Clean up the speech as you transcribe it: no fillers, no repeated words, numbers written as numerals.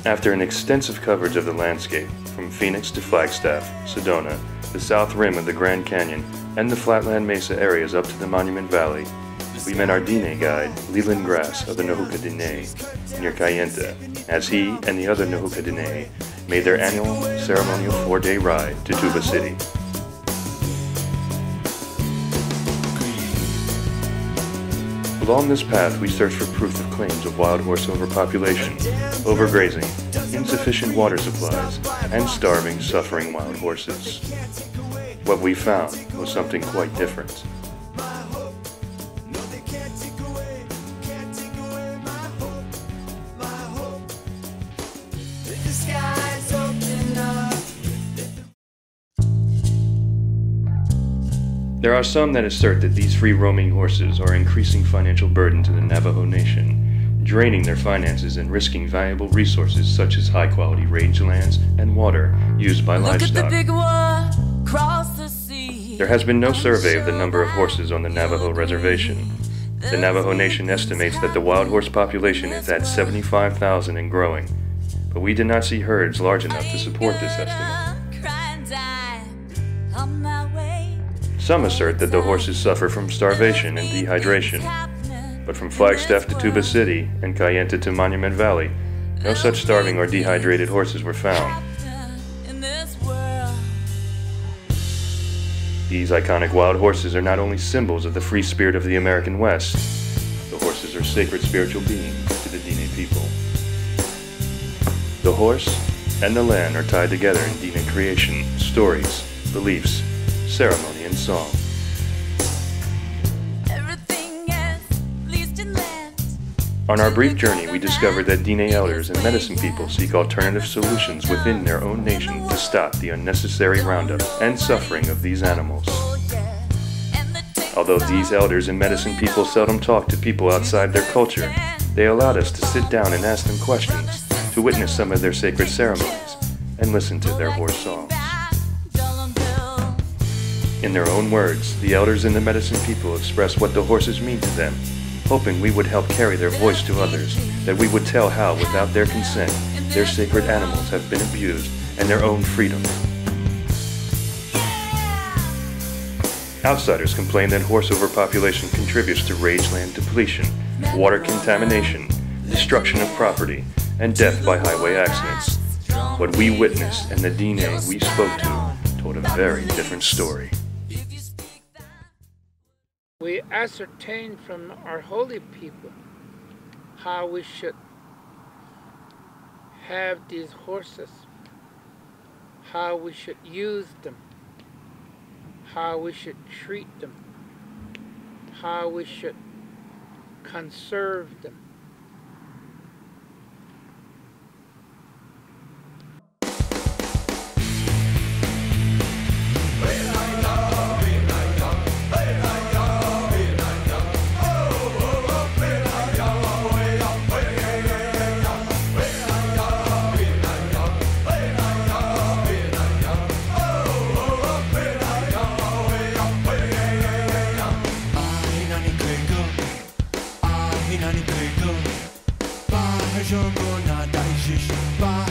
After an extensive coverage of the landscape, from Phoenix to Flagstaff, Sedona, the south rim of the Grand Canyon, and the flatland mesa areas up to the Monument Valley, we met our Dine guide, Leland Grass of the Nahuka Dine, near Kayenta, as he and the other Nahuka Dine made their annual ceremonial 4-day ride to Tuba City. Along this path, we searched for proof of claims of wild horse overpopulation, overgrazing, insufficient water supplies, and starving, suffering wild horses. What we found was something quite different. There are some that assert that these free-roaming horses are increasing financial burden to the Navajo Nation, draining their finances and risking valuable resources such as high-quality rangelands and water used by livestock. There has been no survey of the number of horses on the Navajo reservation. The Navajo Nation estimates that the wild horse population is at 75,000 and growing, but we did not see herds large enough to support this estimate. Some assert that the horses suffer from starvation and dehydration, but from Flagstaff to Tuba City and Kayenta to Monument Valley, no such starving or dehydrated horses were found. These iconic wild horses are not only symbols of the free spirit of the American West, the horses are sacred spiritual beings to the Dine people. The horse and the land are tied together in Dine creation, stories, beliefs, ceremony, and song. On our brief journey, we discovered that Dine elders and medicine people seek alternative solutions within their own nation to stop the unnecessary roundup and suffering of these animals. Although these elders and medicine people seldom talk to people outside their culture, they allowed us to sit down and ask them questions, to witness some of their sacred ceremonies, and listen to their horse songs. In their own words, the elders and the medicine people expressed what the horses mean to them, hoping we would help carry their voice to others, that we would tell how, without their consent, their sacred animals have been abused and their own freedom. Outsiders complain that horse overpopulation contributes to rangeland depletion, water contamination, destruction of property, and death by highway accidents. What we witnessed and the Dine we spoke to told a very different story. We ascertain from our holy people how we should have these horses, how we should use them, how we should treat them, how we should conserve them. Ba